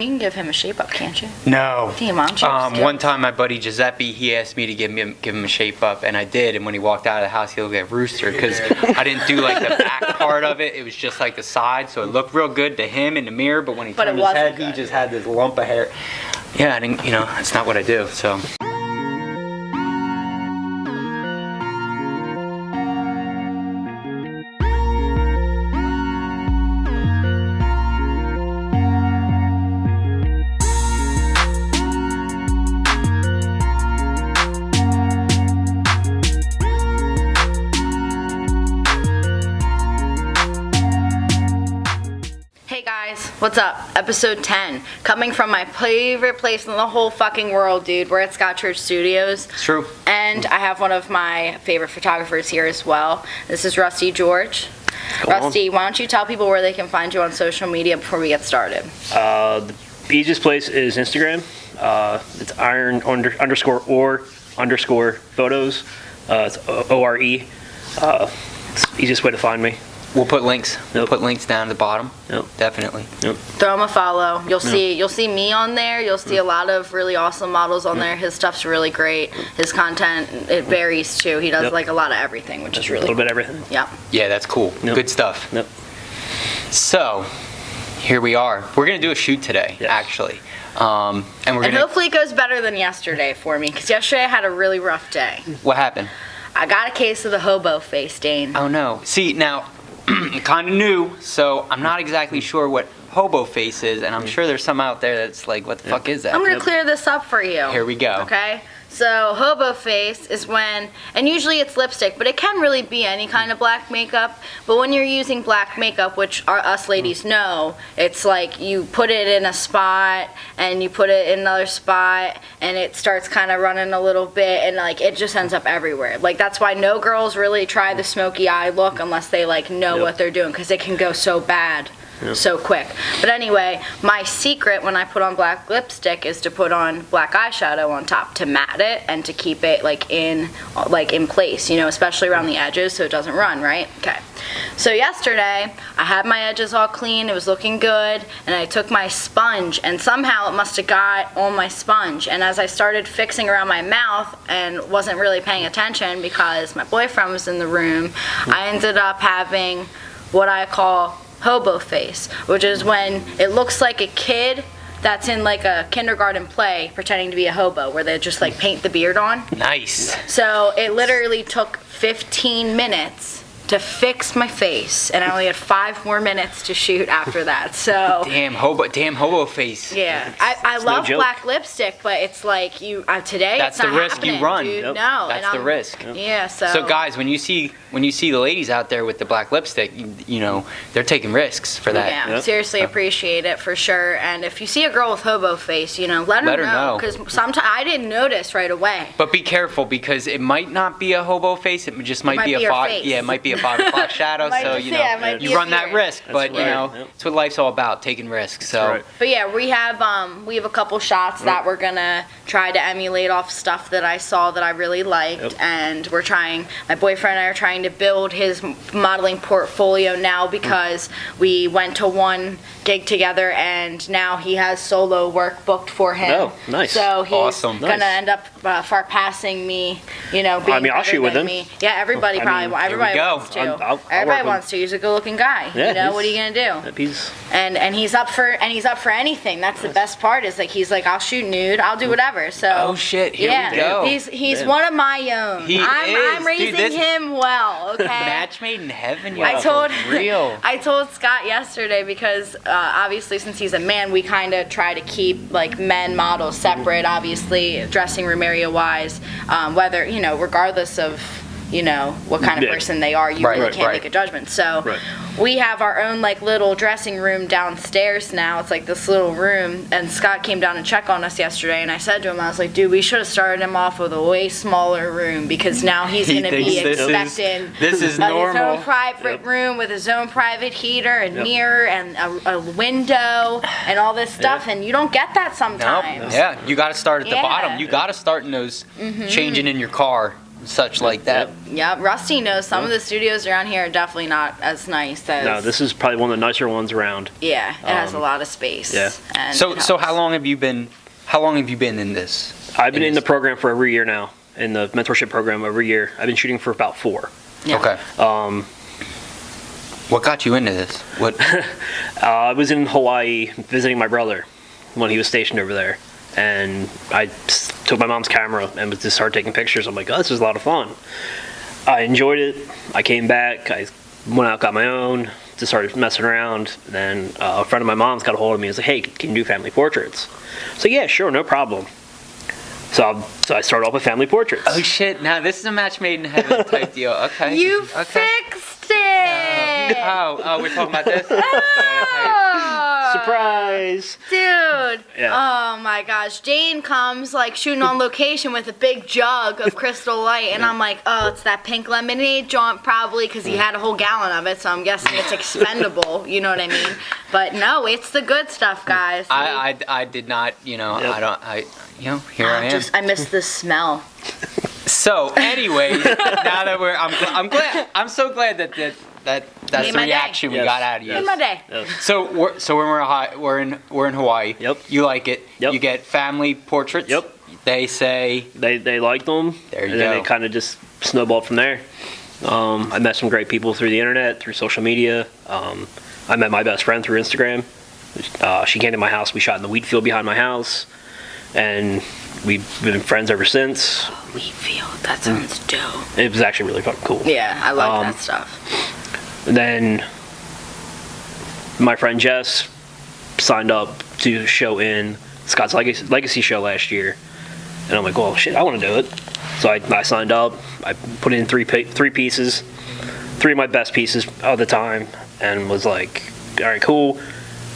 You can give him a shape up, can't you? No. Damn, I'm just One time my buddy Giuseppe, he asked me to give him a shape up, and I did. And when he walked out of the house, he looked like a rooster because I didn't do like the back part of it. It was just like the side, so it looked real good to him in the mirror. But when he turned his head, he just had this lump of hair. Yeah, I didn't. It's not what I do. So. What's up? Episode 10. Coming from my favorite place in the whole fucking world, dude. We're at Scott Church Studios. It's true. And I have one of my favorite photographers here as well. This is Rusty George. Rusty, why don't you tell people where they can find you on social media before we get started? The easiest place is Instagram. It's iron underscore photos. It's O-R-E. It's the easiest way to find me. We'll put links. Yep. We'll put links down at the bottom. Yep. Definitely. Yep. Throw him a follow. You'll see me on there. You'll see a lot of really awesome models on there. His stuff's really great. His content, it varies too. He does like a lot of everything, which is really a little bit of everything. Yep. Yeah, that's cool. Yep. Good stuff. Yep. So, here we are. We're gonna do a shoot today, actually. And hopefully it goes better than yesterday for me, because yesterday I had a really rough day. What happened? I got a case of the hobo face, Dane. Oh no. See, now, kind of new, so I'm not exactly sure what hobo face is, and I'm sure there's some out there that's like, what the fuck is that? I'm going to clear this up for you. Here we go. Okay? So hobo face is when, and usually it's lipstick, but it can really be any kind of black makeup. But when you're using black makeup, which us ladies know, it's like you put it in a spot and you put it in another spot and it starts kind of running a little bit and like it just ends up everywhere. Like that's why no girls really try the smoky eye look unless they like know what they're doing, because it can go so bad. So quick. But anyway, my secret when I put on black lipstick is to put on black eyeshadow on top to matte it and to keep it like in place, especially around the edges so it doesn't run, right? Okay. So yesterday, I had my edges all clean, it was looking good, and I took my sponge and somehow it must have got on my sponge, and as I started fixing around my mouth and wasn't really paying attention because my boyfriend was in the room, I ended up having what I call hobo face, which is when it looks like a kid that's in like a kindergarten play pretending to be a hobo where they just like paint the beard on. Nice. So it literally took 15 minutes to fix my face, and I only had 5 more minutes to shoot after that. So damn hobo face. Yeah, I love black lipstick, but it's like today. That's it's not the risk you run. Dude. Yep. No, that's the risk. Yep. Yeah. So guys, when you see the ladies out there with the black lipstick, they're taking risks for that. Yeah, seriously appreciate it for sure. And if you see a girl with hobo face, let her know, because sometimes I didn't notice right away. But be careful, because it might not be a hobo face. It just might be a 5. Yeah, it might be a 5 o'clock shadow. So you run that risk. But it's what life's all about, taking risks. So. But yeah, we have a couple shots that we're gonna try to emulate off stuff that I saw that I really liked, and my boyfriend and I are trying to build his modeling portfolio now, because we went to one gig together and now he has solo work booked for him. Oh, nice. So he's gonna nice. end up far passing me, being I'll shoot with him. me. Yeah, everybody everybody wants to. Everybody wants to. He's a good-looking guy. Yeah, what are you gonna do? He's he's up for anything. That's the best part. Is like he's like, I'll shoot nude, I'll do whatever. So oh shit, here we go. He's one of my own. I'm raising him well. Okay. Match made in heaven. I told Scott yesterday, because obviously since he's a man, we kind of try to keep like men models separate. Obviously, dressing room area wise, whether regardless of what kind of person they are, you really can't make a judgment. So we have our own like little dressing room downstairs now. It's like this little room, and Scott came down and checked on us yesterday, and I said to him, I was like, dude, we should have started him off with a way smaller room, because now he's going to be expecting this is normal. His own private room with his own private heater and mirror and a window and all this stuff, and you don't get that sometimes. Yeah, you got to start at the bottom. You got to start in those changing in your car such like that. Yeah, Rusty knows some of the studios around here are definitely not as nice as. No, this is probably one of the nicer ones around. Yeah, it has a lot of space. Yeah. And So it so helps. how long have you been in this? I've been in the program for over a year now, in the mentorship program over a year. I've been shooting for about 4. Yeah. Okay. What got you into this? What? I was in Hawaii visiting my brother when he was stationed over there, and I took my mom's camera and just started taking pictures. I'm like, oh, this is a lot of fun. I enjoyed it. I came back. I went out, got my own, just started messing around. Then a friend of my mom's got a hold of me. He was like, hey, can you do family portraits? So yeah, sure, no problem. So I started off with family portraits. Oh shit! Now this is a match made in heaven type deal. Okay. You okay. fixed it! Oh, we're talking about this. Oh, Surprise! dude. Yeah. Oh my gosh. Dane comes like shooting on location with a big jug of Crystal Light, and I'm like, oh, it's that pink lemonade joint probably because he had a whole gallon of it, so I'm guessing it's expendable. You know what I mean? But no, it's the good stuff, guys. I did not. You know, Yep. here I am. I miss the smell. So, anyways, now that I'm so glad that that's Made the my day. reaction we Yes. got out of you. In my day. Yes. So when we're in Hawaii. Yep. You like it. Yep. You get family portraits. Yep. They say They liked them. There you and then go. it kind of just snowballed from there. I met some great people through the internet, through social media. I met my best friend through Instagram. She came to my house. We shot in the wheat field behind my house, and we've been friends ever since. Wheatfield, that sounds dope. It was actually really fucking cool. Yeah, I like that stuff. And then my friend Jess signed up to show in Scott's Legacy show last year, and I'm like, well, shit, I want to do it. So I signed up. I put in three pieces, 3 of my best pieces of the time, and was like, all right, cool.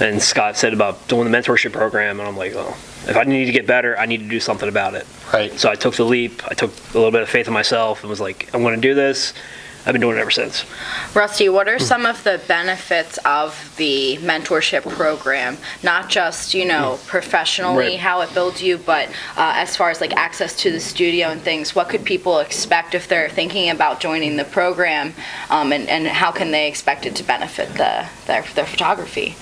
And Scott said about doing the mentorship program, and I'm like, well, if I need to get better, I need to do something about it. right. So I took the leap. I took a little bit of faith in myself and was like, I'm going to do this. I've been doing it ever since. Rusty, what are some of the benefits of the mentorship program? Not just, professionally, Right. how it builds you, but as far as like access to the studio and things, what could people expect if they're thinking about joining the program, and how can they expect it to benefit their photography?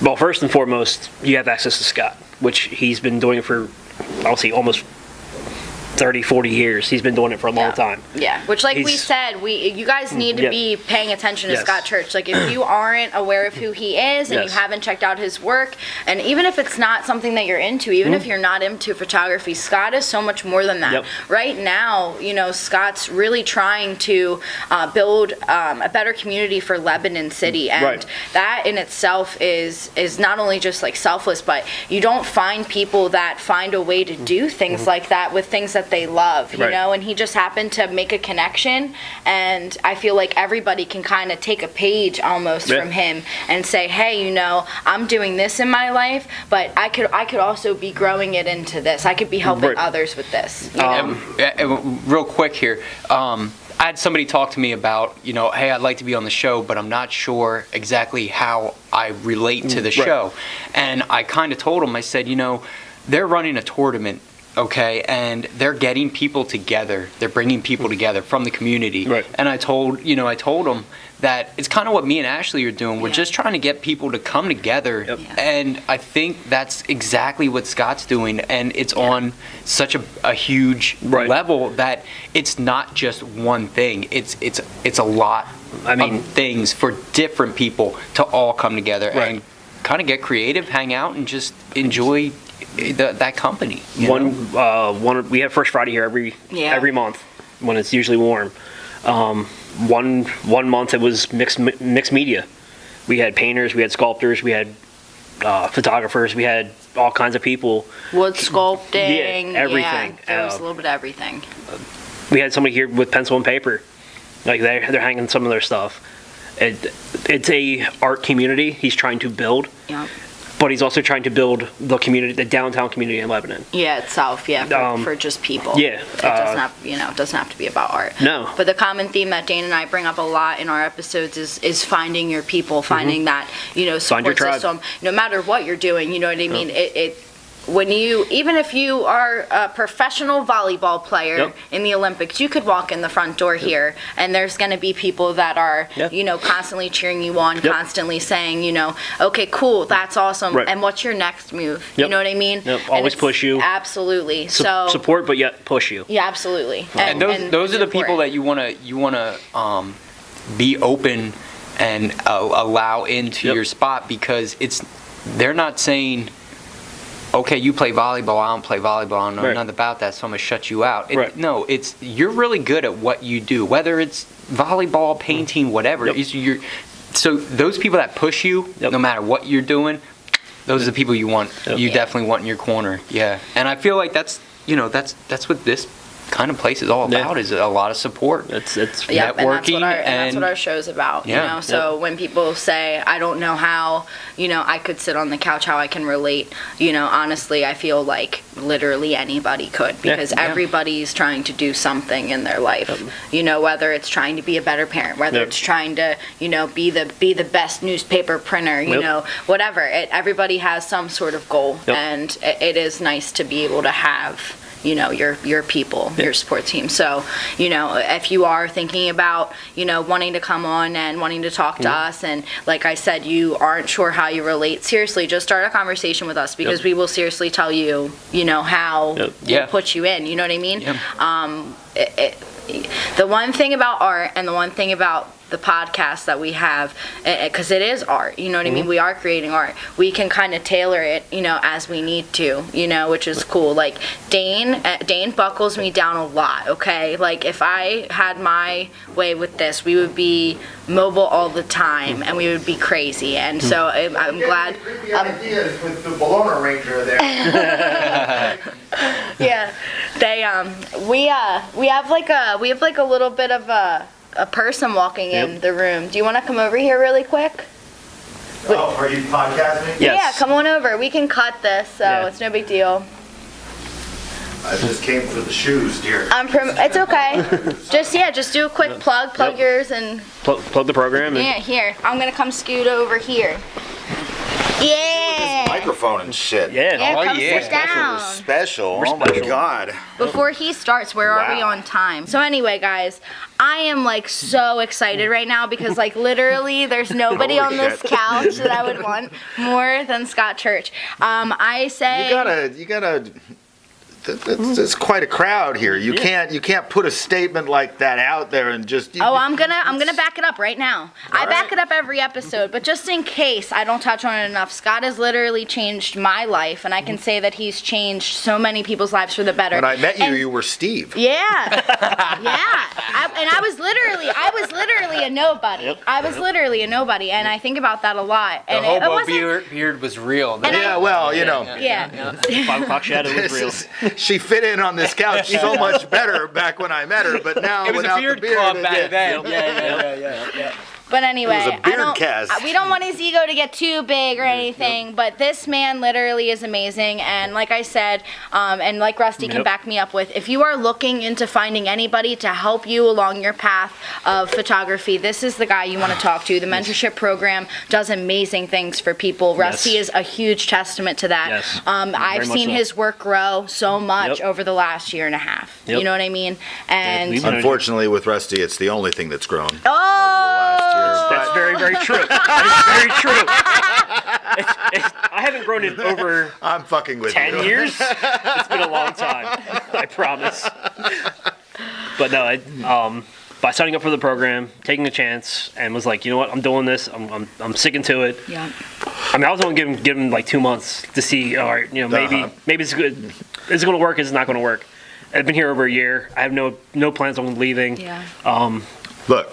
Well, first and foremost, you have access to Scott, which he's been doing for, I'll say, almost 30, 40 years. He's been doing it for a long time. Yeah, which like we He's- said, you guys need to Yeah. be paying attention to Yes. Scott Church. Like if you aren't aware of who he is and Yes. you haven't checked out his work, and even if it's not something that you're into, even if you're not into photography, Scott is so much more than that. Yep. Right now, Scott's really trying to build a better community for Lebanon City, and Right. that in itself is not only just like selfless, but you don't find people that find a way to do things like that with things that they love. You Right. know, and he just happened to make a connection, and I feel like everybody can kind of take a page almost Yeah. from him and say, hey, I'm doing this in my life, but I could also be growing it into this. I could be helping Right. others with this. You know? Real quick here. I had somebody talk to me about, hey, I'd like to be on the show, but I'm not sure exactly how I relate to the Right. show. And I kind of told them, I said, they're running a tournament, okay, and they're getting people together. They're bringing people together from the community. Right. And I told them that it's kind of what me and Ashley are doing. We're Yeah. just trying to get people to come together. Yep. Yeah. And I think that's exactly what Scott's doing. And it's on such a huge Right. level that it's not just one thing. It's a lot of things for different people to all come together Right. and kind of get creative, hang out, and just enjoy that company. you know? We have First Friday here every month when it's usually warm. One month it was mixed media. We had painters, we had sculptors, we had photographers, we had all kinds of people. Wood sculpting, Yeah, everything. Yeah, there was a little bit of everything. We had somebody here with pencil and paper, like they're hanging some of their stuff. It's a art community he's trying to build, Yeah, but he's also trying to build the community, the downtown community in Lebanon. yeah, itself. Yeah, for just people. yeah, it doesn't have it doesn't have to be about art. No. But the common theme that Dane and I bring up a lot in our episodes is finding your people, finding that Find your support tribe. system. No matter what you're doing, you know what I mean. even if you are a professional volleyball player Yep. in the Olympics, you could walk in the front door here and there's going to be people that are, Yep. constantly cheering you on, Yep. constantly saying, okay, cool, that's awesome. Right. And what's your next move? Yep. You know what I mean? Yep. And Always it's- push you. Absolutely. So Support, but yet push you. yeah, absolutely. And those it's are the people important. that you wanna be open and allow into Yep. your spot, because they're not saying, okay, you play volleyball, I don't play volleyball, I don't know Right. nothing about that, so I'm gonna shut you out. Right. No, it's you're really good at what you do, whether it's volleyball, painting, whatever. Yep. So those people that push you, Yep. no matter what you're doing, those are the people you want. Yep. You Yeah. definitely want in your corner. Yeah, and I feel like that's what this kind of place is all Yeah. about, is a lot of support. It's Yep, and that's networking what and- our show's about. Yeah. So when people say, I don't know how, I could sit on the couch, how I can relate, honestly, I feel like literally anybody could, because Yeah. everybody's trying to do something in their life. Whether it's trying to be a better parent, whether Yep. it's trying to, be the best newspaper printer, Yep. whatever. Everybody has some sort of goal, Yep. and it is nice to be able to have your people, your support team. So, if you are thinking about, wanting to come on and wanting to talk to us, and like I said, you aren't sure how you relate, seriously, just start a conversation with us, because Yep. we will seriously tell you, how Yep. we'll Yeah. put you in, you know what I mean? Yeah. The one thing about art and the one thing about the podcast that we have, because it is art, you know what I mean? We are creating art. We can kind of tailor it, as we need to, which is cool. Like Dane buckles me down a lot, okay? Like if I had my way with this, we would be mobile all the time and we would be crazy. And so I'm glad. Creepy ideas with the Bologna Ranger there. Yeah, they we have like a little bit of a person walking in Yep. the room. Do you want to come over here really quick? Oh, are you podcasting? Yes. Yeah, come on over. We can cut this, so Yeah. it's no big deal. I just came for the shoes, dear. It's okay. Just do a quick plug Yep. yours, and Plug the program. And yeah, here. I'm gonna come scoot over here. Yeah. Microphone and shit. Yeah. Yeah, Oh, come yeah. sit down. Special. We're Oh my special. god. Before he starts, where are we Wow. on time? So anyway, guys, I am like so excited right now, because like literally there's nobody Holy on this shit. couch that I would want more than Scott Church. I say You gotta. It's quite a crowd here. You can't put a statement like that out there and just. Oh, I'm gonna back it up right now. I back it up every episode, but just in case I don't touch on it enough, Scott has literally changed my life, and I can say that he's changed so many people's lives for the better. When I met you, And- you were Steve. Yeah, I was literally a nobody. Yep. I was literally a nobody, and I think about that a lot. The And it hobo wasn't. beard was real. And Yeah, well, you know. Yeah. 5 o'clock shadow was real. She fit in on this couch so much better back when I met her, but now It was without a beard the beard, club it back did. then. Yeah. But anyway, It was a beard I don't. cast. We don't want his ego to get too big or anything. But this man literally is amazing, and like I said, and like Rusty can Yep. back me up with, if you are looking into finding anybody to help you along your path of photography, this is the guy you want to talk to. The mentorship program does amazing things for people. Rusty is a huge testament to that. Yes. I've Very much seen so. his work grow so much Yep. over the last year and a half. Yep. You know what I mean? And we've been- Unfortunately, with Rusty, it's the only thing that's grown. oh, That's very, very true. That is very true. I haven't grown in over I'm fucking with 10 you. years. It's been a long time. I promise. But no, by signing up for the program, taking a chance, and was like, you know what, I'm doing this. I'm sticking to it. yeah. I mean, I was only give him like 2 months to see. All right, maybe it's good. Is it going to work? Is it not going to work? I've been here over a year. I have no plans on leaving. Yeah. Look,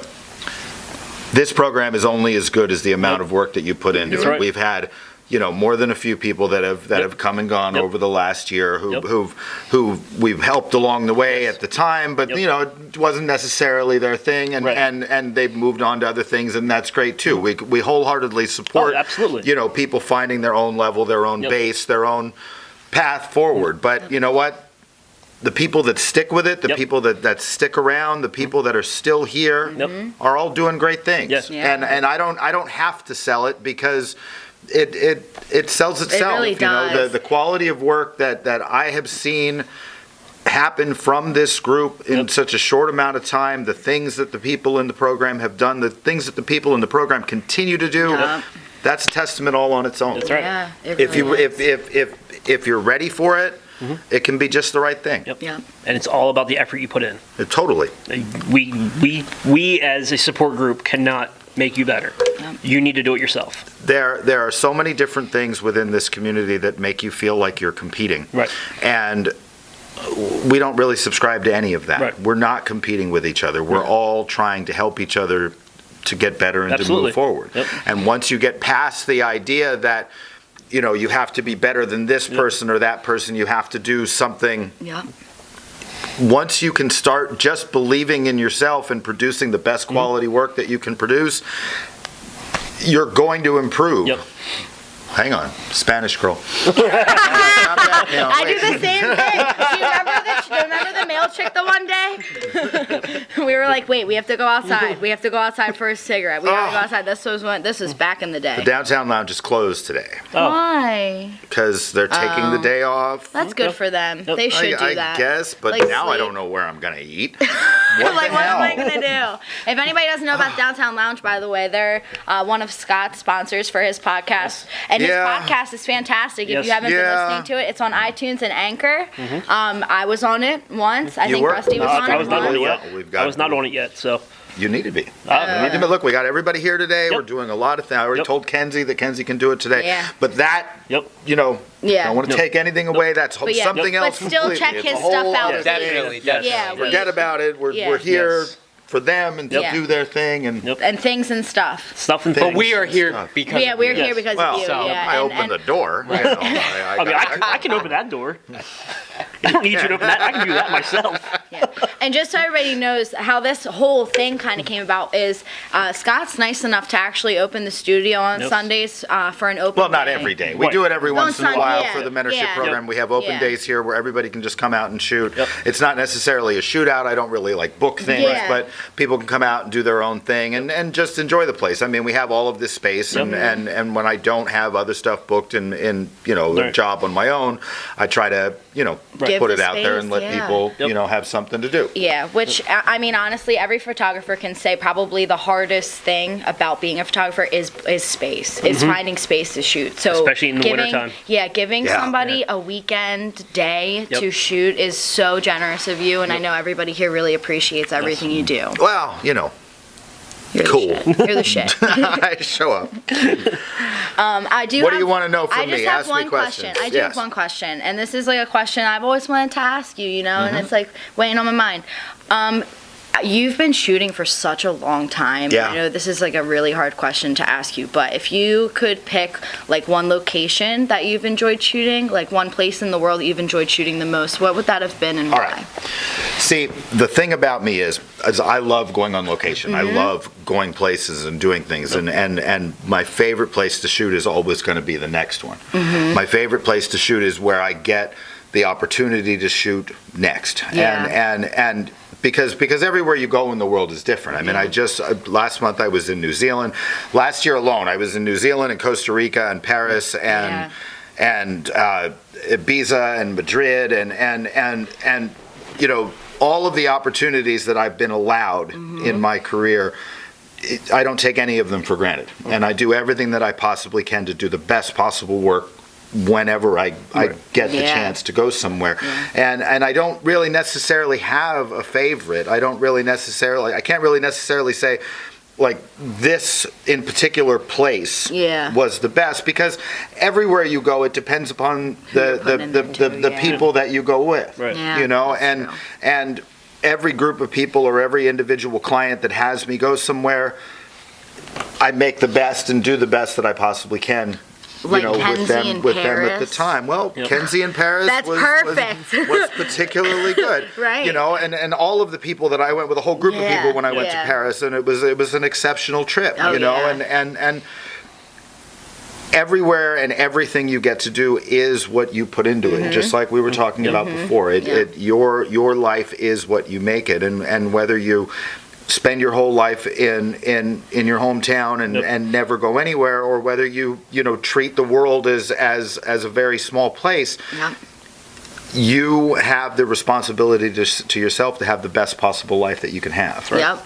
this program is only as good as the amount of work that you put into That's it. right. We've had, more than a few people that have come and gone Yep. over the last year Yep. who we've helped along the way at the time, but Yep. it wasn't necessarily their thing, and Right. and they've moved on to other things, and that's great too. We wholeheartedly support, Oh, absolutely. people finding their own level, their own Yep. base, their own path forward. But you know what? The people that stick with it, the Yep. people that stick around, the people that are still here Yep. are all doing great things. Yes. Yeah. And I don't have to sell it because it sells itself. really does. The quality of work that I have seen happen from this group in such a short amount of time, the things that the people in the program have done, the things that the people in the program continue to do, that's a testament all on its own. That's right. Yeah, it If you really is. if you're ready for it, it can be just the right thing. Yep. Yeah. And it's all about the effort you put in. Totally. We as a support group cannot make you better. You need to do it yourself. There are so many different things within this community that make you feel like you're competing. Right. And we don't really subscribe to any of that. Right. We're not competing with each other. We're all trying to help each other to get better and Absolutely. to move forward. Yep. And once you get past the idea that, you have to be better than this person or that person, you have to do something. Yeah. Once you can start just believing in yourself and producing the best quality work that you can produce, you're going to improve. Yep. Hang on, Spanish girl. I do the same thing. Do you remember the male chick the one day? We were like, wait, we have to go outside. We have to go outside for a cigarette. We have to go outside. This was back in the day. The downtown lounge is closed today Why? because they're taking the day off. That's good for them. They should do I that. guess, but Like now I sleep. don't know where I'm gonna eat. What Like, the what am I hell? gonna do? If anybody doesn't know about Downtown Lounge, by the way, they're one of Scott's sponsors for his podcast, and his Yeah. podcast is fantastic. If Yes. you haven't been Yeah. listening to it, it's on iTunes and Anchor. I was on it once. I You think were? Rusty was No, on I it was not once. on it yet. We've got- I was not on it yet, so. You need to be. Look, we got everybody here today. Yep. We're doing a lot of things. I already Yep. told Kenzie that Kenzie can do it today. Yeah. But that, Yep. Yeah. don't want to Nope. take anything away. That's But yeah, something but else. still completely. check It's his a whole stuff out other too. thing. Definitely, Yes. Yeah, we- Forget about it. We're Yeah. here Yes. for them and to Yeah. do their thing. And Yep. And things and stuff. Stuff and But things. But we are here Stuff. because Yeah, of we're you. here because well, of you. so Yeah. I and- opened and- the door. I mean, I can open that door. I don't need you to open that. I can do that myself. Yeah. And just so everybody knows how this whole thing kind of came about is Scott's nice enough to actually open the studio on Yep. Sundays for an open Well, not day. every day. We Right. do it every On once in a Sunday, while yeah. for the mentorship Yeah. program. Yep. We have open Yeah. days here where everybody can just come out and shoot. Yep. It's not necessarily a shootout. I don't really like book things, Yeah. but people can come out and do their own thing and just enjoy the place. I mean, we have all of this space, Yep. and when I don't have other stuff booked in a Right. job on my own, I try to Give put the it out there and space, let yeah. people Yep. have something to do. Yeah, which I mean, honestly, every photographer can say probably the hardest thing about being a photographer is space, is finding space to shoot. So Especially in the giving, wintertime. Yeah, giving Yeah. somebody a weekend day Yep. to shoot is so generous of you, and I know everybody here really appreciates everything you do. Well, You're Cool. The shit. You're the shit. I show up. I do. What do have- you wanna know from I just me? have Ask me one question. questions. I do Yes. have one question, and this is like a question I've always wanted to ask you. And it's like weighing on my mind. You've been shooting for such a long time. Yeah. I know this is like a really hard question to ask you, but if you could pick like one location that you've enjoyed shooting, like one place in the world that you've enjoyed shooting the most, what would that have been and All why? right. See, the thing about me is I love going on location. I love going places and doing things. And my favorite place to shoot is always going to be the next one. My favorite place to shoot is where I get the opportunity to shoot next. Yeah. And because everywhere you go in the world is different. I mean, I just last month I was in New Zealand. Last year alone, I was in New Zealand and Costa Rica and Paris and Ibiza and Madrid and all of the opportunities that I've been allowed in my career. I don't take any of them for granted, and I do everything that I possibly can to do the best possible work whenever I get the Yeah. chance to go somewhere. And I don't really necessarily have a favorite. I can't really necessarily say like this in particular place Yeah. was the best, because everywhere you go it depends upon the putting in there too, yeah. people that you go with. Right. Yeah, that's true. And every group of people or every individual client that has me go somewhere, I make the best and do the best that I possibly can. Like Kenzie in with them at the Paris? time. Well, Yep. Kenzie in Paris That's perfect. was particularly good. Right. And all of the people that I went with, a whole group of Yeah, people when I went to yeah. Paris, and it was an exceptional trip. Oh, yeah. And everywhere and everything you get to do is what you put into it, just like we were talking about before. Yeah. Your life is what you make it, and whether you spend your whole life in your hometown and never go anywhere, or whether you treat the world as a very small place. Yep. You have the responsibility to yourself to have the best possible life that you can have, right? Yep.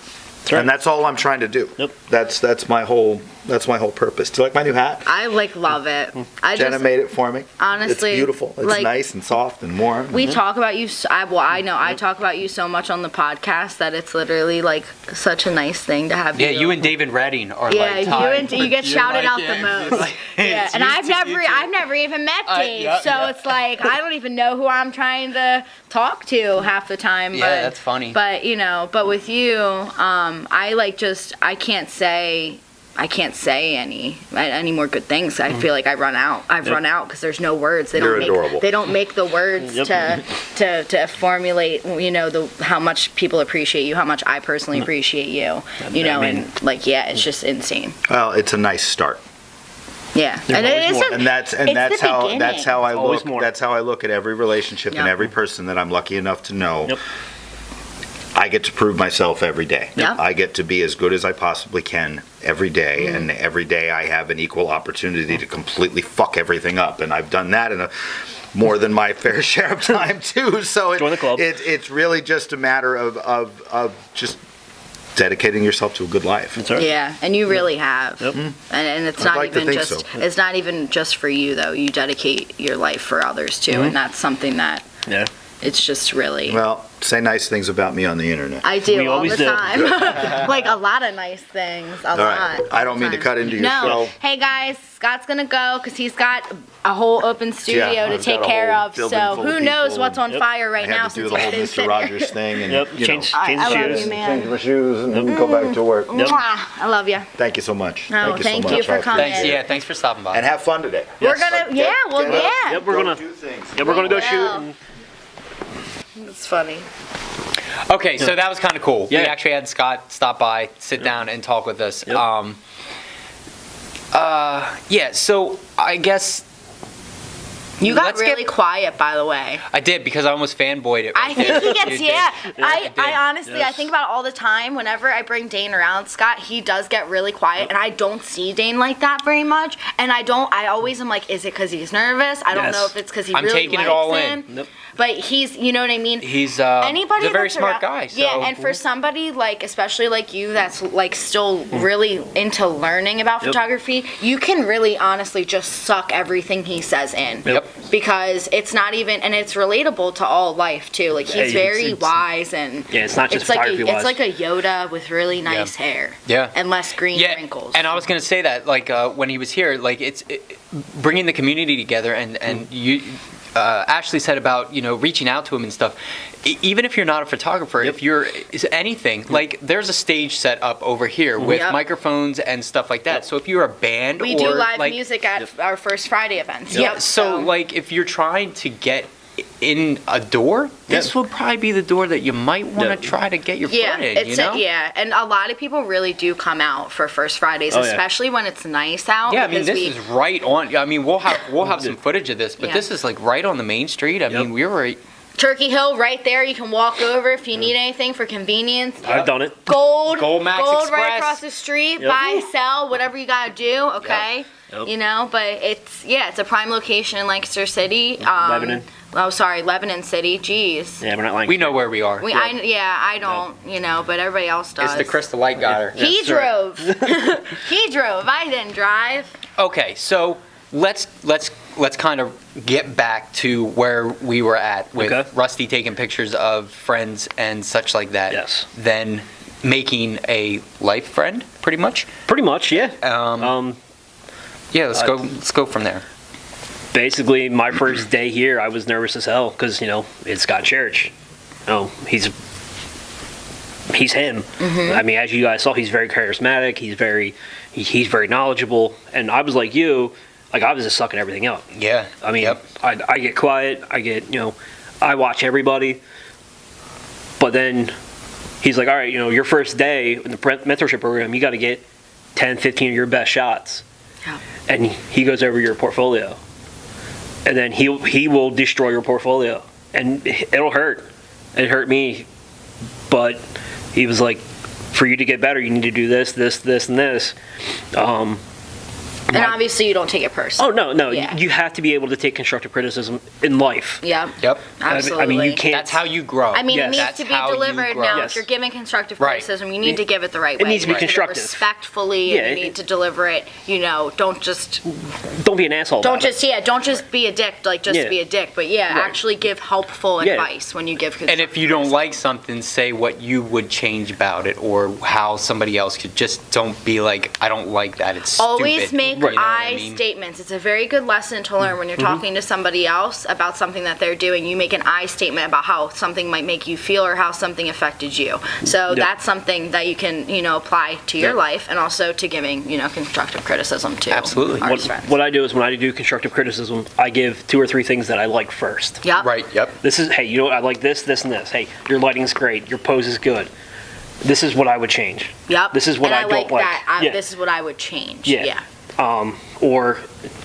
right. And that's all I'm trying to do. Yep. That's my whole purpose. Do you like my new hat? I love it. I Jenna just made it for me. honestly, It's beautiful. It's like, nice and soft and warm. we talk about you. I know I talk about you so much on the podcast that it's literally like such a nice thing to have. Yeah, you and David Redding are Yeah, like you tied. and you get shouted out yeah, the most. like, Yeah, it's and you I've never even met Dave, yeah, so yeah. it's like I don't even know who I'm trying to talk to half the time. Yeah, but, that's funny. But but with you, I can't say any more good things. I feel like I've run out because there's no words. You're adorable. They don't make the words to formulate. How much people appreciate you, how much I personally appreciate you. It's just insane. Well, it's a nice start. Yeah, and always more. And that's the how beginning. I Always look. more. That's how I look at every relationship and Yep. every person that I'm lucky enough to know. Yep. I get to prove myself every day. Yep. I get to be as good as I possibly can every day, and every day I have an equal opportunity to completely fuck everything up, and I've done that in more than my fair share of time too. So Join the club. it's really just a matter of just dedicating yourself to a good life. That's right. Yeah, and you really have. Yep. And it's I'd not like to even think just so. it's not even just for you though. You dedicate your life for others too, and that's something that Yeah. it's just really Well, say nice things about me on the internet. I do We all always the do. time. Like a lot of nice things. A All right. lot. I don't mean to cut into your No. show. Hey guys, Scott's gonna go because he's got a whole open studio Yeah, to I've take got a care whole of. building So full of who knows people what's on Yep. fire I right now had to do since the we whole didn't Mr. sit Rogers thing, and Yep. you Change know, I love shoes. you, man. change my shoes and go back to work. Yep. Mwah. I love you. Thank you so much. No, thank you much. for I appreciate coming. Thanks, it. yeah, thanks for stopping by. And have fun today. We're gonna, Get- yeah, well, get up, yeah. Yep, we're go gonna. do things. Yeah, we're gonna go We shoot. will. And It's funny. Okay, so that was kind of cool. Yeah. We actually had Scott stop by, sit down, and talk with us. Yep. Yeah, so I guess You got Let's really get- quiet, by the way. I did because I almost fanboyed it. I think he gets, You yeah. did. I did. honestly, I Yes. think about it all the time. Whenever I bring Dane around, Scott, he does get really quiet, and I don't see Dane like that very much. And I always am like, is it because he's nervous? I don't Yes. know if it's because he I'm really taking likes it all him. in. Nope. But he's, you know what I mean? He's Anybody he's a very that's smart around- guy. So. Yeah, and for somebody like, especially like you, that's like still really into learning about Yep. photography, you can really honestly just suck everything he says in. Yep. Because it's not even, and it's relatable to all life too. Like he's Hey, very it's- wise, and Yeah, it's not just like photography-wise. it's like a Yoda with really nice hair. Yeah. And less green Yeah, wrinkles. and I was gonna say that like when he was here, like bringing the community together, and you. Ashley said about reaching out to him and stuff. Even if you're not a photographer, Yep. if you're anything, like there's a stage set up over here with Yep. microphones and stuff like that. Yep. So if you're a band, we or do live like, music at our First Friday events. Yeah. Yep. So like if you're trying to get in a door, this would probably be the door that you might want to Yeah. try to get your Yeah, foot in. it's You know? yeah, and a lot of people really do come out for First Fridays, Oh, yeah. especially when it's nice out. Yeah, I mean because this is right on. I mean we'll have some footage of this, but Yeah. this is like right on the main street. I Yep. mean we were. Turkey Hill right there. You can walk over if you need anything for convenience. I've done it. Gold, Gold Max right Express. across the street. Yep. Buy, sell, whatever you gotta do. Okay, Yep. you know. But it's a prime location in Lancaster City. Lebanon. Oh, sorry, Lebanon City. Jeez. Yeah, we're not like We know where we are. I don't, but everybody else does. It's the Crystal Light got her. He Yes, sir. drove. He drove. I didn't drive. Okay, so let's kind of get back to where we were at with Okay. Rusty taking pictures of friends and such like that. Yes. Then making a life friend, pretty much. Pretty much, yeah. Yeah, let's go from there. Basically, my first day here, I was nervous as hell because it's Scott Church. He's him. I mean, as you guys saw, he's very charismatic. He's very knowledgeable. And I was like you, like I was just sucking everything up. Yeah. I mean, Yep. I get quiet. I get I watch everybody. But then he's like, all right, your first day in the mentorship program, you got to get 10, 15 of your best shots. Yeah. And he goes over your portfolio. And then he will destroy your portfolio. And it'll hurt. It hurt me. But he was like, for you to get better, you need to do this, this, this, and this. And obviously, you don't take it personally. Oh, no. Yeah. You have to be able to take constructive criticism in life. Yep. Yep. Absolutely. I mean, you can't. That's how you grow. I mean, Yes. it needs That's to be how you delivered grow. now. Yes. If you're giving constructive Right. criticism, you need to give it the right It way. needs to be You need constructive. respectfully, Yeah, and you need to deliver it. Don't just Don't be an asshole. don't about just don't just be a dick. Like just Yeah. be a dick. But Right. actually give helpful Yeah. advice when you give. And if you don't like something, say what you would change about it, or how somebody else could. Just don't be like, I don't like that. It's always stupid. make You know what I I mean? statements. It's a very good lesson to learn when you're talking to somebody else about something that they're doing. You make an I statement about how something might make you feel or how something affected you. So Yeah. that's something that you can apply to your Yeah. life and also to giving constructive criticism to Absolutely. artist friends. What I do is when I do constructive criticism, I give 2 or 3 things that I like first. Yep. Right. Yep. This is, hey, I like this, this, and this. Hey, your lighting's great. Your pose is good. This is what I would change. Yep. This is what and I don't like. that. Yeah. This is what I would change. Yeah. Or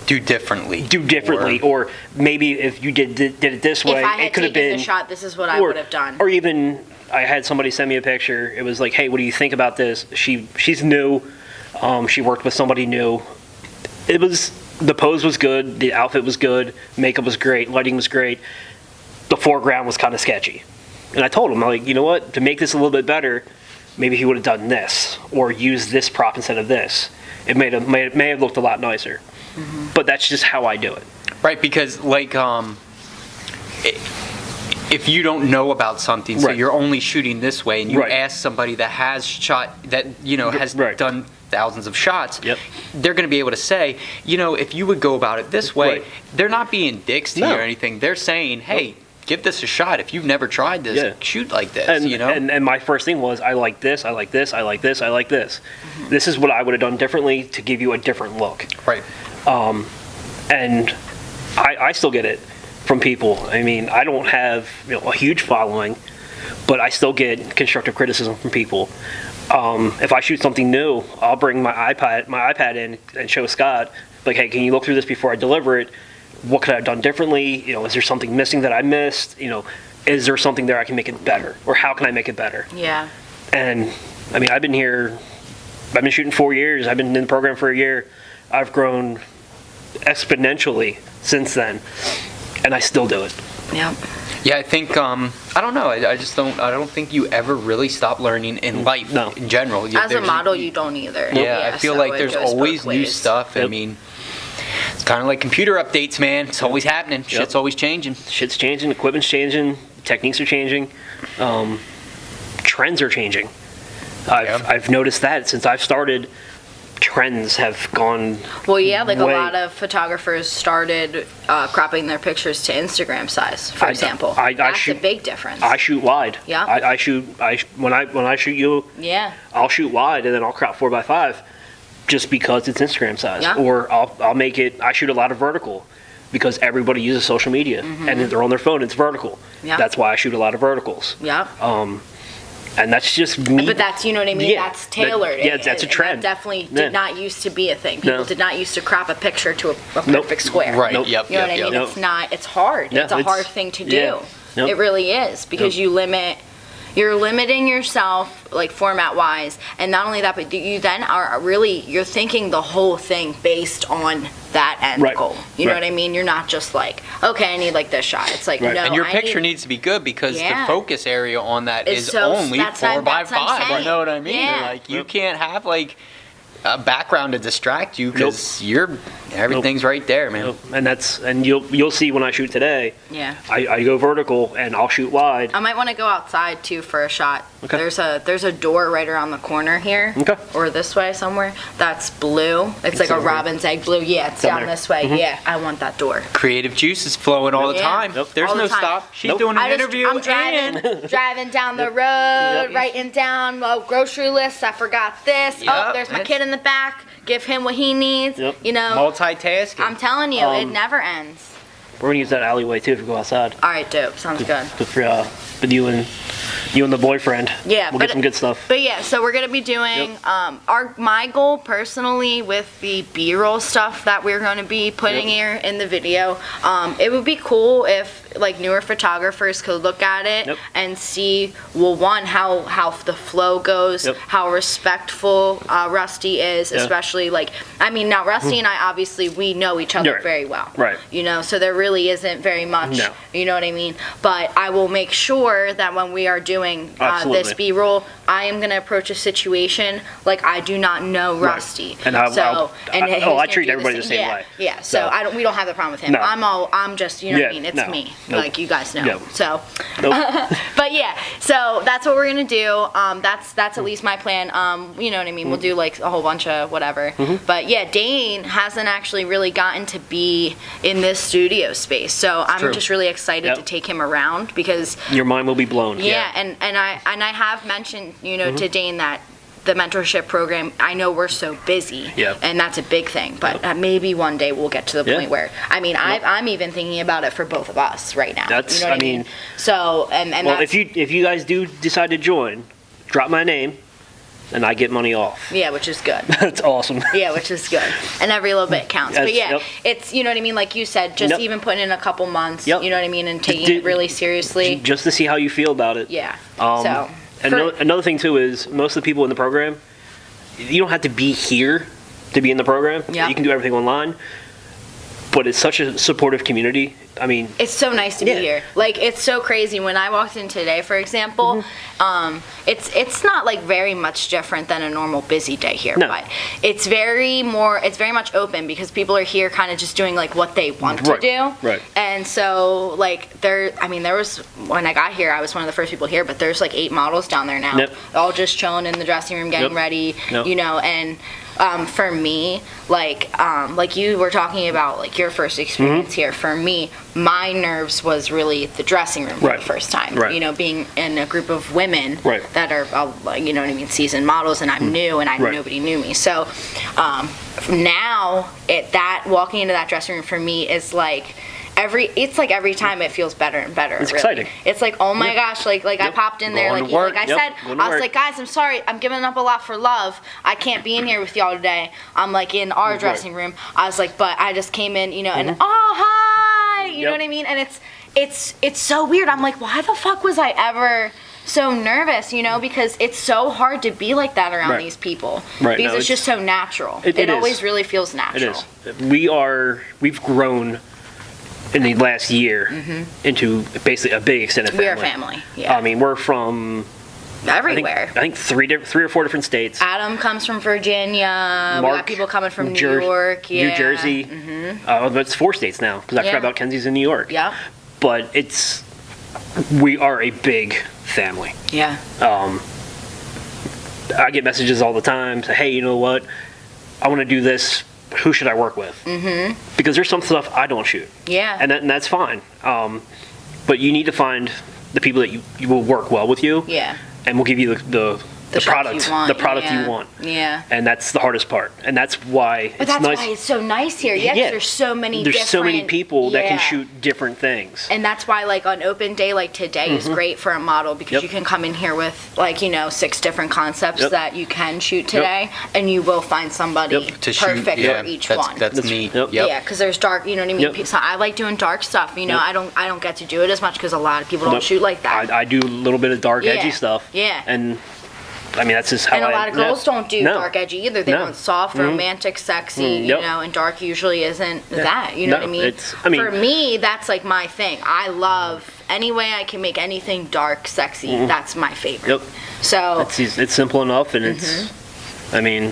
Do differently. do differently. Or maybe if you did it this way, If I had it could have taken been. the shot, this is what I or- would have done. Or even, I had somebody send me a picture. It was like, hey, what do you think about this? She's new. She worked with somebody new. The pose was good. The outfit was good. Makeup was great. Lighting was great. The foreground was kind of sketchy. And I told him, like, you know what? To make this a little bit better, maybe he would have done this or used this prop instead of this. It may have looked a lot nicer. Mm-hmm. But that's just how I do it. Right, because like if you don't know about something, so Right. you're only shooting this way, and you Right. ask somebody that has shot that has Right. done thousands of shots, Yep. they're going to be able to say, if you would go about it this way, Right. they're not being dicks to No. you or anything. They're saying, hey, give this a shot. If you've never tried this, Yeah. shoot like this. And my first thing was, I like this, I like this, I like this, I like this. Mm-hmm. This is what I would have done differently to give you a different look. Right. And I still get it from people. I mean, I don't have a huge following, but I still get constructive criticism from people. If I shoot something new, I'll bring my iPad in and show Scott, like, hey, can you look through this before I deliver it? What could I have done differently? Is there something missing that I missed? Is there something there I can make it better? Or how can I make it better? Yeah. And I mean, I've been shooting 4 years. I've been in the program for a year. I've grown exponentially since then, and I still do it. Yep. Yeah, I think I don't know. I just don't. I don't think you ever really stop learning in life. No. In general. As a model, you don't either. Yeah, I feel so like it there's goes both always new ways. stuff. I Yep. mean, it's kind of like computer updates, man. It's always happening. Shit's always changing. Shit's changing, equipment's changing, techniques are changing, trends are changing. I've noticed that since I've started. Trends have gone. Well, yeah, like way- a lot of photographers started cropping their pictures to Instagram size, for example. That's shoot- a big difference. I shoot wide. Yeah. When I shoot you, yeah. I'll shoot wide and then I'll crop 4x5, just because it's Instagram size. Yeah. Or I'll make it. I shoot a lot of vertical, because everybody uses social media and they're on their phone. It's vertical. Mm-hmm. Yeah. That's why I shoot a lot of verticals. Yeah. And that's just me. But that's, you know what I mean? Yeah, That's tailored. yeah, that's a And trend. That definitely Yeah. did not used to be a thing. People No. did not used to crop a picture to a Nope. perfect square. Right. Nope. Yep. You know Yep. what I Yep. mean? Nope. It's not. It's hard. Yeah, it's a it's- hard thing to do. yeah. Nope. It really is, because Nope. you limit. You're limiting yourself, like format wise, and not only that, but you then are really you're thinking the whole thing based on that end Right. goal. You know Right. what I mean? You're not just like, okay, I need like this shot. It's like, Right. no, And your I picture need, needs to be good, because Yeah. the focus area on that It's is so- only that's 4 what by I'm 5. saying. You know what I mean? Yeah. Like, you can't have like a background to distract you, because everything's right there, man. And you'll see when I shoot today. Yeah. I go vertical and I'll shoot wide. I might want to go outside too for a shot. Okay. There's a door right around the corner here. Okay. Or this way somewhere. That's blue. It's like a over here. robin's egg blue. Yeah, it's Down down there. this way. Yeah, I want that door. Creative juice is flowing all the Yeah. time. Nope. There's All the no time. stop. She's Nope. doing an interview. I'm driving, driving down the road, writing down grocery lists. I forgot this. Oh, Yep, there's my it's- kid in the back. Give him what he needs. Yep. You know, Multitasking. I'm telling you, it Um, never ends. We're gonna use that alleyway too if we go outside. All right, dope. Sounds good. Good for with you and You and the boyfriend. Yeah, we'll get some good stuff. But yeah, so we're gonna be doing my goal personally with the B-roll stuff that we're gonna be putting here in the video. It would be cool if like newer photographers could look at it and see, well, one, how the flow goes, how respectful Rusty is, especially like, I mean, now Rusty and I obviously we know each other very well, right? You know, so there really isn't very much, you know what I mean. But I will make sure that when we are doing this B-roll, I am gonna approach a situation like I do not know Rusty, and I treat everybody the same way. Yeah, so we don't have the problem with him. No. I'm just, you know what I mean. It's me. Nope. Like you guys know. Nope. So, Nope. but yeah, so that's what we're gonna do. That's at least my plan. You know what I mean. We'll do like a whole bunch of whatever. But yeah, Dane hasn't actually really gotten to be in this studio space, so I'm just really excited to take him around because your mind will be blown. Yeah, and I have mentioned, you know, to Dane that the mentorship program, I know we're so busy, and that's a big thing, but maybe one day we'll get to the point where, I mean, I'm even thinking about it for both of us right now. That's, you know what I mean? So, and well, if you guys do decide to join, drop my name, and I get money off. Yeah, which is good. That's awesome. Yeah, which is good. And every little bit counts. But yeah, it's, you know what I mean, like you said, just even putting in a couple months, you know what I mean, and taking it really seriously. Just to see how you feel about it. Yeah. Another thing too is most of the people in the program, you don't have to be here to be in the program. You can do everything online. But it's such a supportive community. I mean, it's so nice to be here. Like, it's so crazy. When I walked in today, for example, it's not like very much different than a normal busy day here, but it's very much open because people are here kind of just doing like what they want to do. Right. And so like there was, when I got here, I was one of the first people here, but there's like 8 models down there now, all just chilling in the dressing room, getting ready, you know, and for me, like you were talking about, like your first experience here. For me, my nerves was really the dressing room for the first time. You know, being in a group of women that are, you know what I mean, seasoned models, and I'm new, and nobody knew me. So now, walking into that dressing room for me is like, every time it feels better and better. It's really exciting. It's like, oh my gosh, like I popped in there, like I said, I was like, guys, I'm sorry, I'm giving up a lot for love. I can't be in here with y'all today. I'm like in our dressing room. I was like, but I just came in, you know, and oh hi, you know what I mean? And it's so weird. I'm like, why the fuck was I ever so nervous, you know, because it's so hard to be like that around these people because it's just so natural. It always really feels natural. It is. We've grown in the last year into basically a big extended family. We are family. Yeah. I mean, we're from everywhere. I think three or four different states. Adam comes from Virginia. We got people coming from New York, New Jersey. It's 4 states now because I forgot about Kenzie's in New York. Yeah. But we are a big family. Yeah. I get messages all the time. Say, hey, you know what? I want to do this. Who should I work with? Because there's some stuff I don't shoot. Yeah. And that's fine. But you need to find the people that you will work well with you. Yeah. And will give you the product you want. Yeah. And that's the hardest part. And that's why why it's so nice here. Yeah, 'cause there's so many people that can shoot different things. And that's why, like, on open day like today is great for a model because you can come in here with, like, you know, 6 different concepts that you can shoot today, and you will find somebody perfect for each one. That's neat. Yeah, because there's dark, you know what I mean? So I like doing dark stuff, you know. I don't get to do it as much because a lot of people don't shoot like that. I do a little bit of dark, edgy stuff. Yeah. And I mean, that's just how a lot of girls don't do dark edgy either. They want soft, romantic, sexy, you know, and dark usually isn't that, you know what I mean? For me, that's like my thing. I love any way I can make anything dark, sexy. That's my favorite. So it's simple enough, and I mean,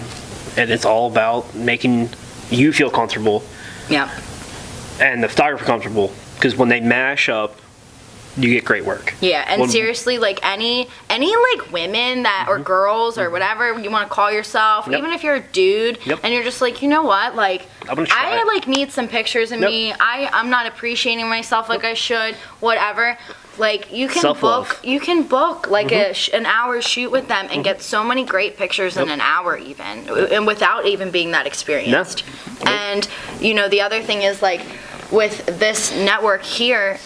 and it's all about making you feel comfortable. And the photographer comfortable, because when they mash up, you get great work. Yeah, and seriously, like any like women that or girls or whatever you want to call yourself, even if you're a dude and you're just like, you know what, like I like need some pictures of me. I'm not appreciating myself like I should. Whatever. Like you can book like an hour shoot with them and get so many great pictures in an hour even, and without even being that experienced. And you know, the other thing is like with this network here,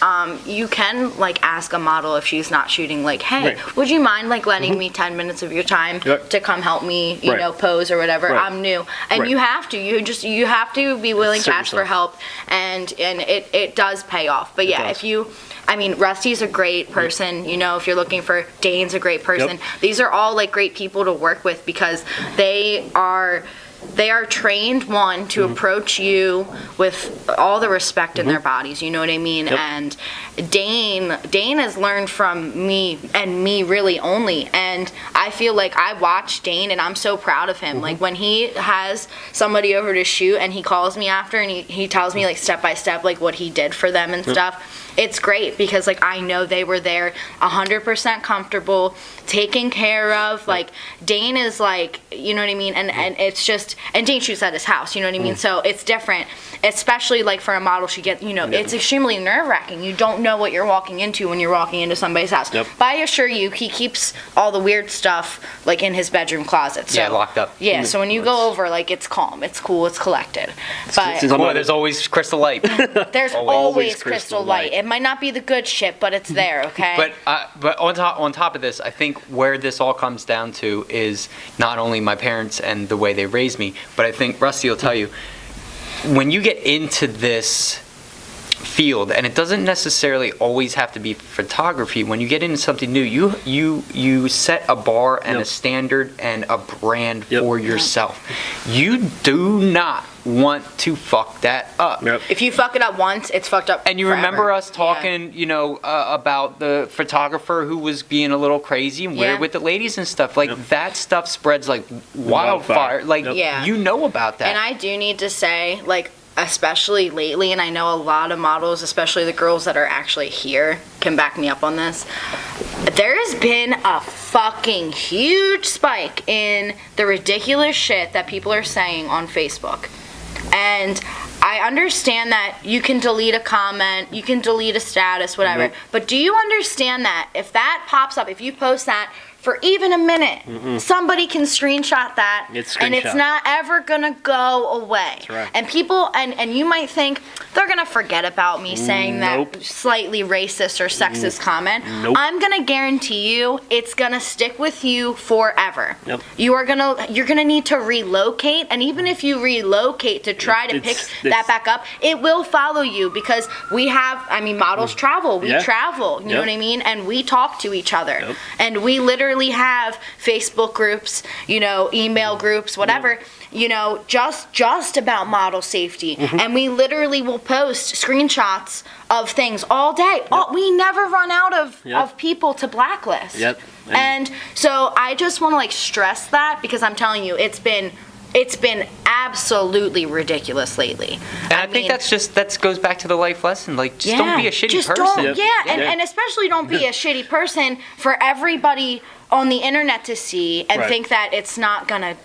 you can like ask a model if she's not shooting, like, hey, Right. would you mind like lending me 10 minutes of your time Yep. to come help me, you Right. know, pose or whatever? Right. I'm new, and Right. you have to. You have to be willing to Assert ask for yourself. help, and it does pay off. But yeah, does. if you. I mean, Rusty's a great person, you know, if you're looking for Dane's a great person. Yep. These are all like great people to work with because they are trained, one, to approach you with all the respect in their bodies, you know what I mean? Yep. And Dane has learned from me and me really only, and I feel like I watch Dane and I'm so proud of him. Like when he has somebody over to shoot and he calls me after and he tells me like step by step like what he did for them and stuff, it's great because like I know they were there 100% comfortable, taken care of. Like Dane is like, you know what I mean? And it's just, and Dane shoots at his house, you know what I mean? So it's different, especially like for a model she gets, you know, it's extremely nerve wracking. You don't know what you're walking into when you're walking into somebody's house. Yep. But I assure you, he keeps all the weird stuff like in his bedroom closet. So, Yeah, locked up. Yeah, so when you go over, like it's calm, it's cool, it's collected. But Since I'm Boy, not- there's always crystal light. there's always always crystal crystal light. light. It might not be the good shit, but it's there, okay? But on top of this, I think where this all comes down to is not only my parents and the way they raised me, but I think Rusty will tell you, when you get into this field, and it doesn't necessarily always have to be photography, when you get into something new, you set a bar and Yep. a standard and a brand Yep. for yourself. You do not want to fuck that up. Yep. If you fuck it up once, it's fucked up And you forever. remember us Yeah. talking, you know, about the photographer who was being a little crazy and weird Yeah. with the ladies and stuff. Like, Yep. that stuff spreads like wildfire. Wildfire. Like, Yep. Yeah. you know about that. And I do need to say, like, especially lately, and I know a lot of models, especially the girls that are actually here, can back me up on this. There has been a fucking huge spike in the ridiculous shit that people are saying on Facebook. And I understand that you can delete a comment, you can delete a status, whatever. Nope. But do you understand that if that pops up, if you post that for even a minute, somebody can screenshot that, It's and it's screenshot. not ever gonna go away. That's right. And people, and you might think they're gonna forget about me saying Nope. that slightly racist or sexist comment. Nope. I'm gonna guarantee you, it's gonna stick with you forever. Yep. You're gonna need to relocate, and even if you relocate to try to pick that back up, it will follow you because models travel. We Yeah. travel. You know Yep. what I mean? And we talk to each other, Yep. and we literally have Facebook groups, you know, email groups, whatever. You know, just about model safety, and we literally will post screenshots of things all day. We never run out of people to blacklist. Yep. And so I just want to like stress that because I'm telling you, it's been absolutely ridiculous lately. and I think that goes back to the life lesson. Like, just don't be a shitty just person. Don't, Yep. yeah, Yeah. and especially don't be a shitty person for everybody on the internet to see and Right. think that it's not gonna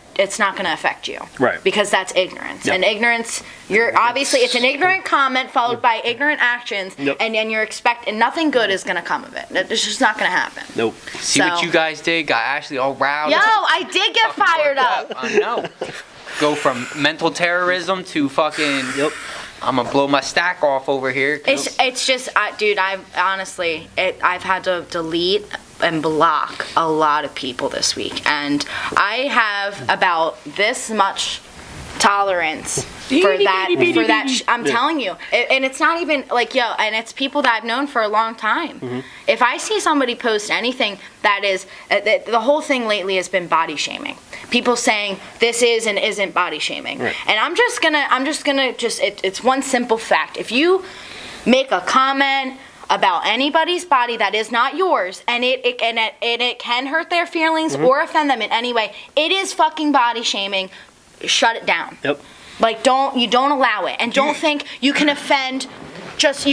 affect you. Right. Because that's ignorance. Yep. And ignorance, it's an ignorant comment followed by ignorant actions, Yep. and you're expecting nothing good is gonna come of it. It's just not gonna happen. Nope. See what So- you guys did? Got Ashley all riled Yo, up. I did get fired up. I know. Go from mental terrorism to fucking. Yep. I'm gonna blow my stack off over here. It's just, dude. I've had to delete and block a lot of people this week, and I have about this much tolerance for that. I'm telling you, and it's not even like and it's people that I've known for a long time. If I see somebody post anything that is, the whole thing lately has been body shaming. People saying this is and isn't body shaming, Right. and I'm just gonna it's one simple fact. If you make a comment about anybody's body that is not yours, and it can hurt their feelings or offend them in any way, it is fucking body shaming. Shut it down. Yep. Like don't allow it, and don't think you can offend just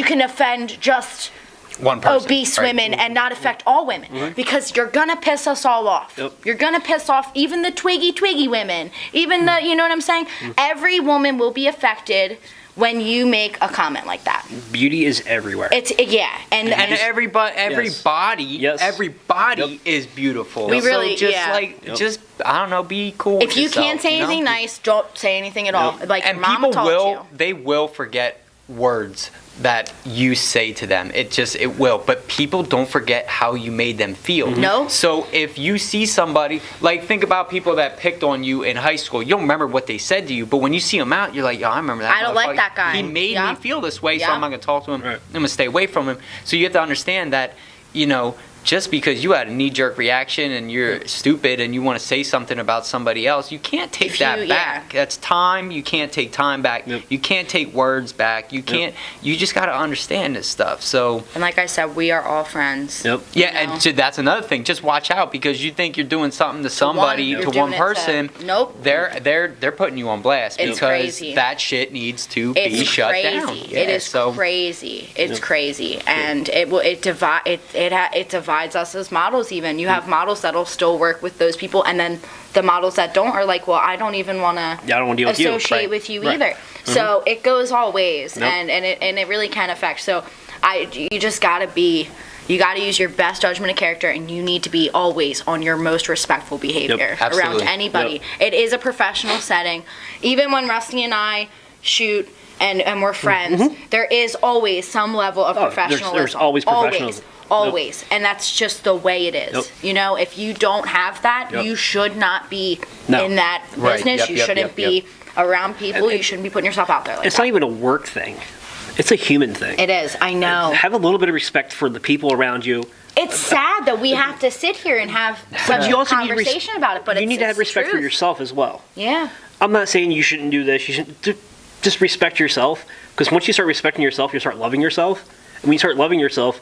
One person. obese right? women and not affect all women, because you're gonna piss us all off. Yep. You're gonna piss off even the twiggy women, even the, you know what I'm saying? Every woman will be affected when you make a comment like that. Beauty is everywhere. And And everybody Yes. everybody is beautiful. We really- so just yeah. just I don't know, be cool. if with you yourself, can't say you know? anything nice, don't say anything at all. Like And your mama people taught you. they will forget words that you say to them. It will. But people don't forget how you made them feel. No. So if you see somebody, like think about people that picked on you in high school. You don't remember what they said to you, but when you see them out, you're like, yo, I remember that. I don't like motherfucker. that guy. He made Yeah. me feel this way, so Yeah. I'm not gonna talk to him. Right. I'm gonna stay away from him. So you have to understand that, just because you had a knee-jerk reaction and you're stupid and you want to say something about somebody else, you can't take If that you- back. That's time. You can't take time back. Yep. You can't take words back. You can't. You just got to understand this stuff. So And like I said, we are all friends. Yep. yeah, You know? and so that's another thing. Just watch out because you think you're doing something to somebody, you're to doing one it person. nope. They're putting you on blast It's because crazy. that shit needs to be It's shut crazy. down. It is crazy. It's crazy, and it divides us as models. Even you have models that'll still work with those people, and then the models that don't are like, well, I don't even want to Yeah, I don't want to deal with you. associate Right. with you Right. either. So it goes all ways, Nope. and it really can affect. So you just gotta use your best judgment of character, and you need to be always on your most respectful behavior around Absolutely. anybody. It is a professional setting. Even when Rusty and I shoot and we're friends, there is always some level of Oh, there's professionalism. always professionalism. Always. And that's just the way it is. Yep. If you don't have that, Yep. you should not be No. in that Right. business. Yep, You yep, shouldn't yep, be around people. And- You shouldn't be putting yourself out there like It's that. not even a work thing. It's a human thing. It is. I know. Have a little bit of respect for the people around you. It's sad that we have to sit here and have such you a also need to conversation about it, but you it's need to have it's respect for truth. yourself as well. Yeah. I'm not saying you shouldn't do this. You should just respect yourself, because once you start respecting yourself, you start loving yourself. And when you start loving yourself,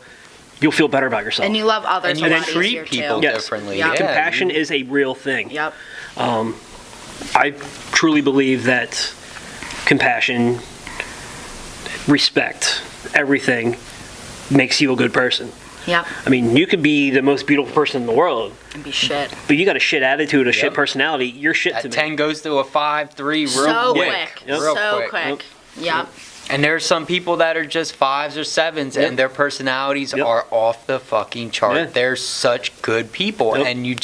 you'll feel better about yourself. And you love others And a you lot treat easier, people too. Yes. differently. Yeah. Yeah, Compassion you- is a real thing. Yep. I truly believe that compassion, respect, everything makes you a good person. Yep. I mean, you could be the most beautiful person in the world, And be shit. but you got a shit attitude, a shit Yep. personality, you're shit to That me. 10 goes to a 5, 3 real So quick. quick. Yep. Real So quick. quick. Yep. And there's some people that are just 5s or 7s, Yep. and their personalities Yep. are off the fucking chart. Yeah. They're such good people, Yep. and you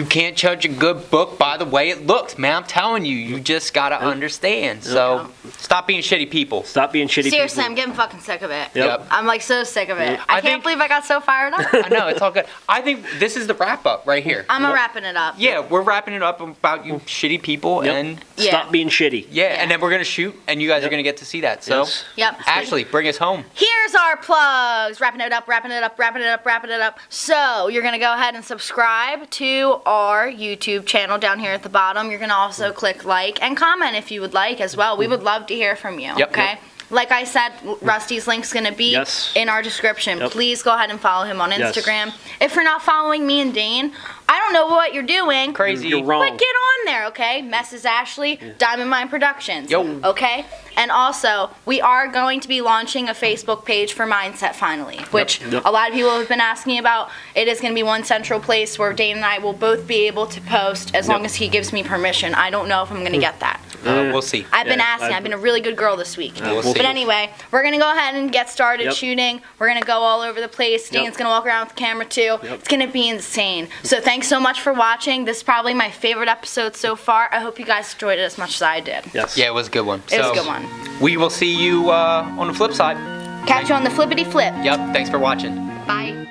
can't judge a good book by the way it looks, man. I'm telling you, you just gotta understand. So stop being shitty people. Stop being shitty Seriously, people. I'm getting fucking sick of it. Yep. I'm like so sick of it. Yep. I I can't think- believe I got so fired up. I know it's all good. I think this is the wrap up right here. I'm wrapping it up. Yeah, we're wrapping it up about you shitty people, Yep. and Yeah. Stop being shitty. yeah, and then we're gonna shoot, and you guys are gonna get to see that. So, Yes. Yep. Ashley, bring us home. Here's our plugs. Wrapping it up, wrapping it up, wrapping it up, wrapping it up. So you're gonna go ahead and subscribe to our YouTube channel down here at the bottom. You're gonna also click like and comment if you would like as well. We would love to hear from you. Yep. Okay. Like I said, Rusty's link's gonna be Yes. in our description. Yep. Please go ahead and follow him on Yes. Instagram. If you're not following me and Dane, I don't know what you're doing. Crazy. You're wrong. But get on there, okay? Mrs. Ashley, Diamond Mine Productions. Yo. Okay? And also, we are going to be launching a Facebook page for Mindset finally, which Yep. a lot of people have been asking about. It is going to be one central place where Dane and I will both be able to post as long as he gives me permission. I don't know if I'm going to get that. We'll see. I've been Yeah, asking. I've been a really good girl this week. We'll see. But anyway, we're going to go ahead and get started Yep. shooting. We're going to go all over the place. Yep. Dane's going to walk around with the camera too. Yep. It's going to be insane. So thanks so much for watching. This is probably my favorite episode so far. I hope you guys enjoyed it as much as I did. Yes. Yeah, it was a good one. It was a So, good one. We will see you on the flip side. Catch you on the flippity flip. Yep. Thanks for watching. Bye.